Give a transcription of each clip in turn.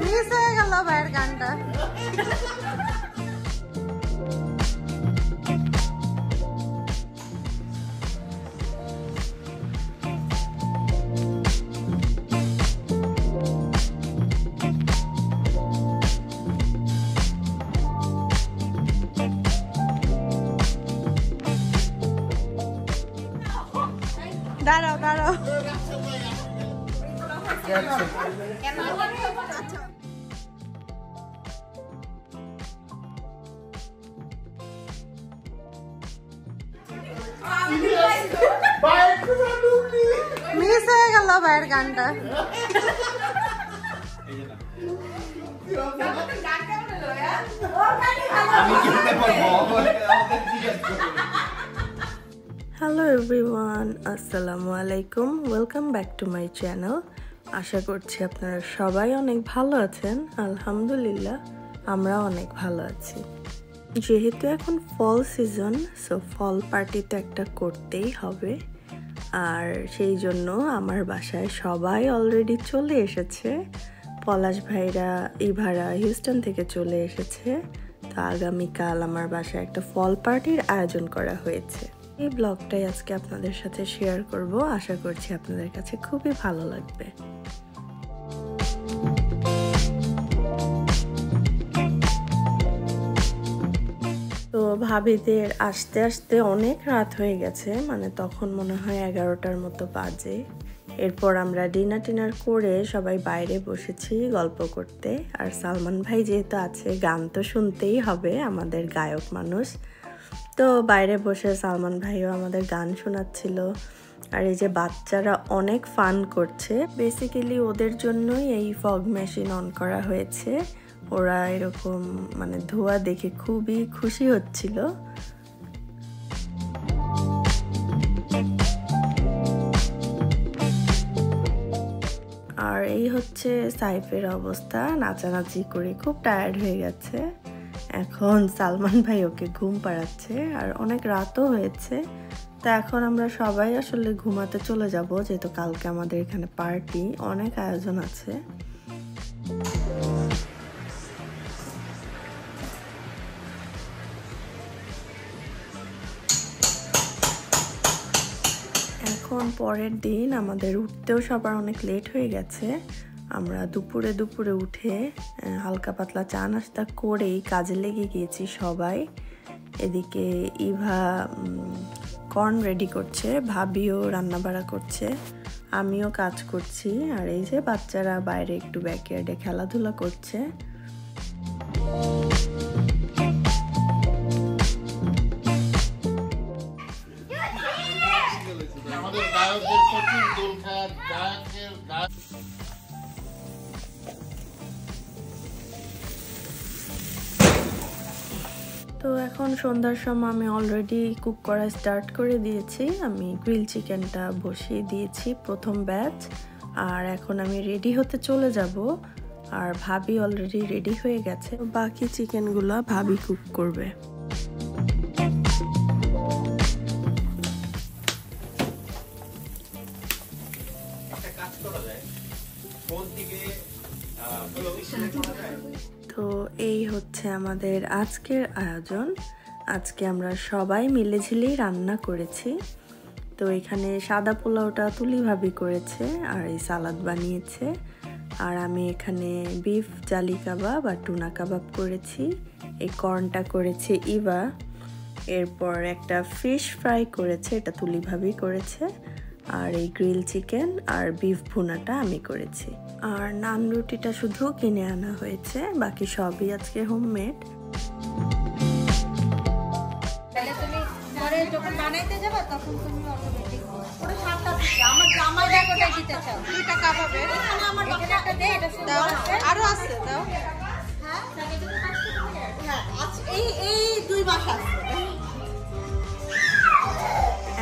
Miss হয়ে গেল ভাইয়ের গানটা। দাঁড়াও দাঁড়াও। মিস হয়ে গেল ভাইয়ের গানটা। হ্যালো এভরিওয়ান, আসসালামু আলাইকুম। Welcome back to my channel. আশা করছি আপনারা সবাই অনেক ভালো আছেন। আলহামদুলিল্লাহ আমরা অনেক ভালো আছি। যেহেতু এখন ফল সিজন, সো ফল পার্টি তো একটা করতেই হবে। আর সেই জন্য আমার বাসায় সবাই অলরেডি চলে এসেছে। পলাশ ভাইরা, ইভারা হিউস্টন থেকে চলে এসেছে। তো আগামীকাল আমার বাসায় একটা ফল পার্টির আয়োজন করা হয়েছে। এই ব্লগটাই আজকে আপনাদের সাথে শেয়ার করব। আশা করছি আপনাদের কাছে খুবই ভালো লাগবে। তো ভাবিদের আসতে আসতে অনেক রাত হয়ে গেছে, মানে তখন মনে হয় 11টার মতো বাজে। এরপর আমরা ডিনার করে সবাই বাইরে বসেছি গল্প করতে। আর সালমান ভাই যেহেতু আছে, গান তো শুনতেই হবে, আমাদের গায়ক মানুষ। তো বাইরে বসে সালমান ভাইও আমাদের গান শোনাচ্ছিল। আর এই যে বাচ্চারা অনেক ফান করছে। বেসিক্যালি ওদের জন্যই এই ফগ মেশিন অন করা হয়েছে। ওরা এরকম মানে ধোঁয়া দেখে খুবই খুশি হচ্ছিল। আর এই হচ্ছে সাইফের অবস্থা, নাচানাচি করে খুব টায়ার্ড হয়ে গেছে। এখন সালমান ভাই ওকে ঘুম পাড়াচ্ছে। আর অনেক রাতও হয়েছে, তো এখন আমরা সবাই আসলে ঘুমাতে চলে যাব, যেহেতু কালকে আমাদের এখানে পার্টি, অনেক আয়োজন আছে। এখন পরের দিন আমাদের উঠতেও সবার অনেক লেট হয়ে গেছে। আমরা দুপুরে উঠে হালকা পাতলা চা নাস্তা করেই কাজে লেগে গিয়েছি সবাই। এদিকে ইভা কর্ন রেডি করছে, ভাবিও রান্নাবাড়া করছে, আমিও কাজ করছি। আর এই যে বাচ্চারা বাইরে একটু ব্যাকইয়ার্ডে খেলাধুলা করছে। তো এখন সন্ধ্যার সময় আমি অলরেডি কুক করা স্টার্ট করে দিয়েছি। আমি গ্রিল চিকেনটা বসিয়ে দিয়েছি প্রথম ব্যাচ। আর এখন আমি রেডি হতে চলে যাব। আর ভাবি অলরেডি রেডি হয়ে গেছে, বাকি চিকেনগুলো ভাবি কুক করবে। তো এই হচ্ছে আমাদের আজকের আয়োজন। আজকে আমরা সবাই মিলেঝিলেই রান্না করেছি। তো এখানে সাদা পোলাওটা তুলি ভাবি করেছে, আর এই সালাদ বানিয়েছে। আর আমি এখানে বিফ জালি কাবাব আর টুনা কাবাব করেছি। এই কর্নটা করেছে ইভা। এরপর একটা ফিশ ফ্রাই করেছে, এটা তুলি ভাবি করেছে। আর এই গ্রিল চিকেন আর বিফ ভুনাটা আমি করেছি। আর নান রুটিটা শুধু কিনে আনা হয়েছে, বাকি সবই আজকে হোমমেড। যখন বানাইতে যাবে তখন তুমি অটোমেটিক পুরো সাতটা দিতে আমার জামাইটা কোথায় দিতে চাও দুইটা কাবাবে এখানে আমার এখানে একটা দে এটা দাও আরো আছে দাও হ্যাঁ হ্যাঁ আচ্ছা এই দুই মাস আছে।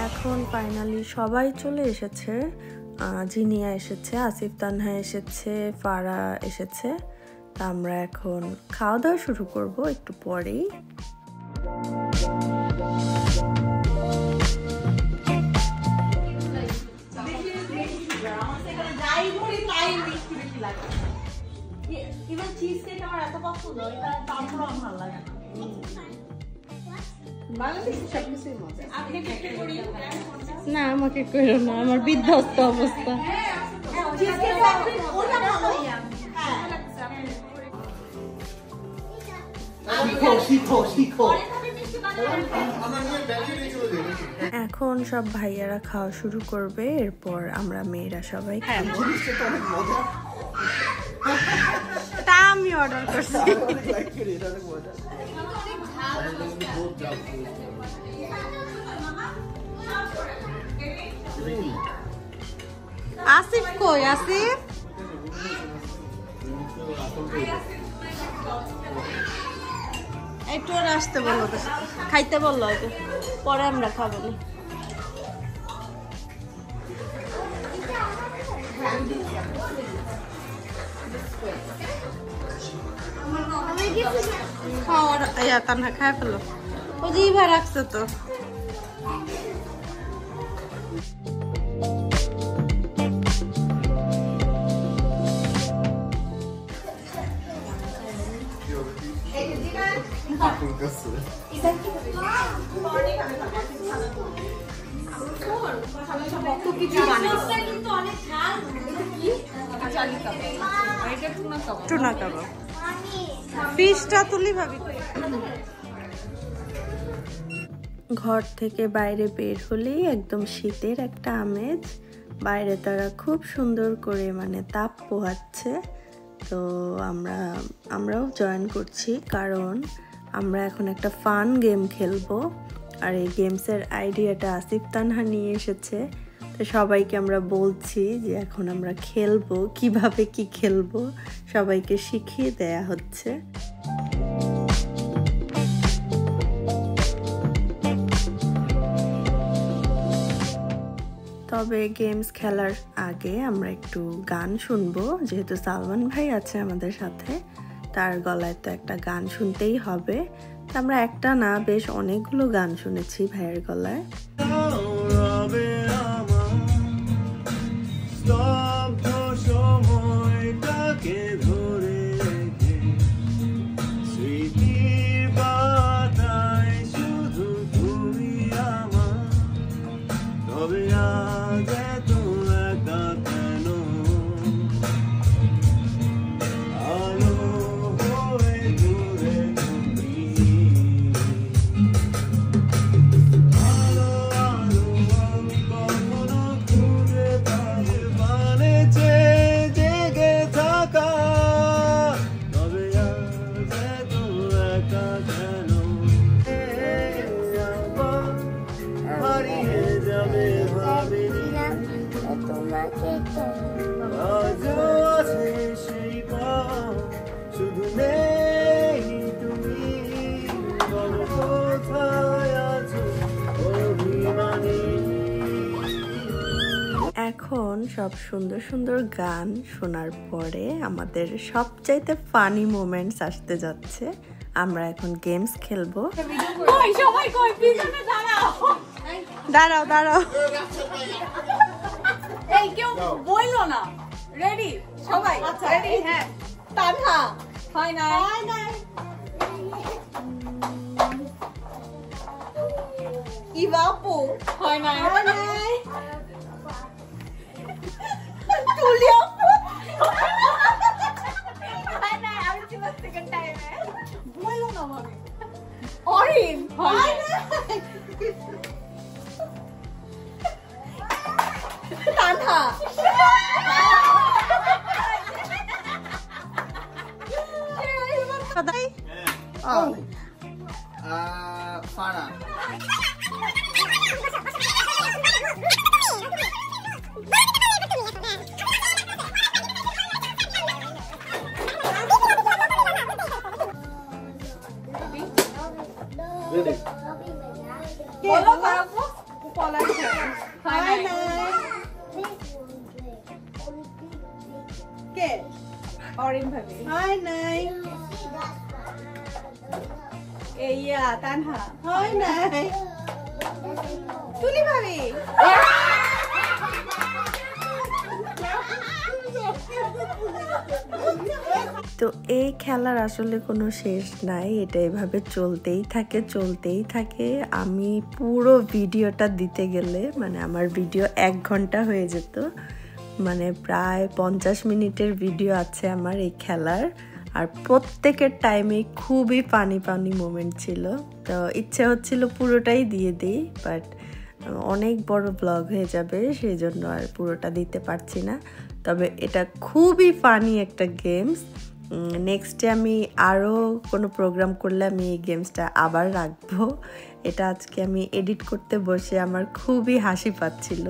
এখন ফাইনালি সবাই চলে এসেছে। জিনিয়া এসেছে, আসিফ তানহা এসেছে, ফারা এসেছে। তা আমরা এখন খাওয়া দাওয়া শুরু করব একটু পরেই। ইভেন চিজ কেক আমার এত পছন্দ, এটা তারপরও আমার ভালো লাগে না। বাংলাদেশে সবকিছুই মজা। আপনি একটু করি না, আমাকে কইরো না, আমার বিধ্বস্ত অবস্থা। চিজ কেক ওটা ভালো। এখন সব ভাইয়ারা খাওয়া শুরু করবে, এরপর আমরা মেয়েরা সবাই খাবো। তা আমি অর্ডার করছি। আসিফ কই? আসিফ একটু আসতে বললো, খাইতে বললো, পরে আমরা খাবো না। খাওয়ার তান্না খাই ফেলো, ও জিভা রাখছে তো। টুনা কাবাব, ফিশটা তুলি ভাবি। ঘর থেকে বাইরে বের হলেই একদম শীতের একটা আমেজ। বাইরে তারা খুব সুন্দর করে মানে তাপ পোহাচ্ছে, তো আমরাও জয়েন করছি, কারণ আমরা এখন একটা ফান গেম খেলবো। আর এই গেমসের আইডিয়াটা আসিফ তানহা নিয়ে এসেছে, তো সবাইকে আমরা বলছি যে এখন আমরা খেলবো, কিভাবে কি খেলবো সবাইকে শিখিয়ে দেয়া হচ্ছে। তবে গেমস খেলার আগে আমরা একটু গান শুনবো, যেহেতু সালমান ভাই আছে আমাদের সাথে, তার গলায় তো একটা গান শুনতেই হবে। আমরা একটা না, বেশ অনেকগুলো গান শুনেছি ভাইয়ের গলায়। এখন সব সুন্দর সুন্দর গান শোনার পরে আমাদের সবচাইতে ফানি মোমেন্টস আসতে যাচ্ছে। আমরা এখন গেমস খেলবো। দাঁড়াও দাঁড়াও, এই কেউ বইলো না। রেডি সবাই? আচ্ছা রেডি। হ্যাঁ, তানহা হয় না, হয় না, ইভাপু হয় না, হয় না, তুলিও হয় না, আমি ছিল সেকেন্ড টাইমে বইলো না মানে। অরিন হয় না, তানহা সদাই ফারা বলো তারপর পলাই হয় না। কে? অরিন ভাবি হয় নাই। এইয়া তানহা হয় নাই। তুলি ভাবি তো এই খেলার আসলে কোনো শেষ নাই, এটা এভাবে চলতেই থাকে। আমি পুরো ভিডিওটা দিতে গেলে মানে আমার ভিডিও 1 ঘন্টা হয়ে যেত, মানে প্রায় 50 মিনিটের ভিডিও আছে আমার এই খেলার। আর প্রত্যেকের টাইমে খুবই ফানি মোমেন্ট ছিল, তো ইচ্ছে হচ্ছিল পুরোটাই দিয়ে দিই, বাট অনেক বড় ব্লগ হয়ে যাবে, সেই জন্য আর পুরোটা দিতে পারছি না। তবে এটা খুবই ফানি একটা গেমস। নেক্সটে আমি আরও কোনো প্রোগ্রাম করলে আমি এই গেমসটা আবার রাখবো। এটা আজকে আমি এডিট করতে বসে আমার খুবই হাসি পাচ্ছিল।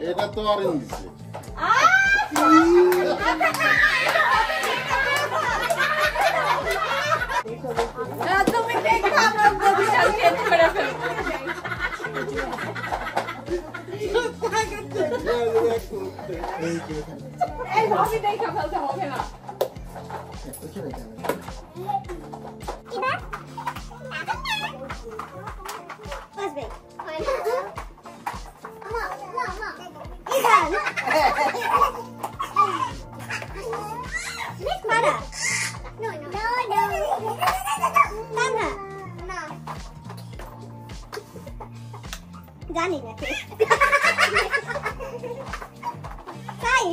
এটা তো অরেঞ্জ দিছে। তুমি দেখো আমরা ববিটা চেঞ্জ করে ফেলবো। এই ভাবি দেখো ফেলতে হবে না। জানি না তাই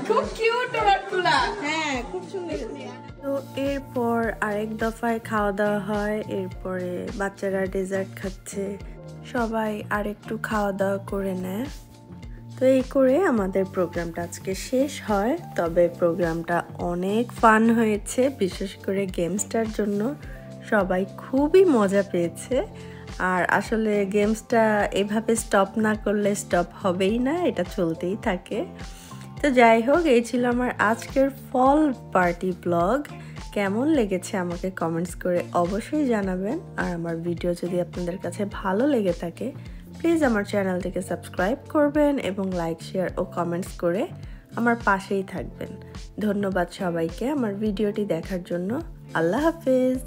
খুব কিউট ওরাটগুলা। হ্যাঁ খুব সুন্দর হয়েছে। তো এরপর আরেক দফায় খাওয়া দাওয়া হয়, এরপরে বাচ্চারা ডেজার্ট খাচ্ছে, সবাই আরেকটু খাওয়া দাওয়া করে নেয়। তো এই করে আমাদের প্রোগ্রামটা আজকে শেষ হয়। তবে প্রোগ্রামটা অনেক ফান হয়েছে, বিশেষ করে গেমসটার জন্য সবাই খুবই মজা পেয়েছে। আর আসলে গেমসটা এভাবে স্টপ না করলে স্টপ হবেই না, এটা চলতেই থাকে। তো যাই হোক, এই ছিল আমার আজকের ফল পার্টি ব্লগ। কেমন লেগেছে আমাকে কমেন্টস করে অবশ্যই জানাবেন। আর আমার ভিডিও যদি আপনাদের কাছে ভালো লেগে থাকে প্লিজ আমার চ্যানেলটিকে সাবস্ক্রাইব করবেন এবং লাইক, শেয়ার ও কমেন্টস করে আমার পাশেই থাকবেন। ধন্যবাদ সবাইকে আমার ভিডিওটি দেখার জন্য। আল্লাহ হাফেজ।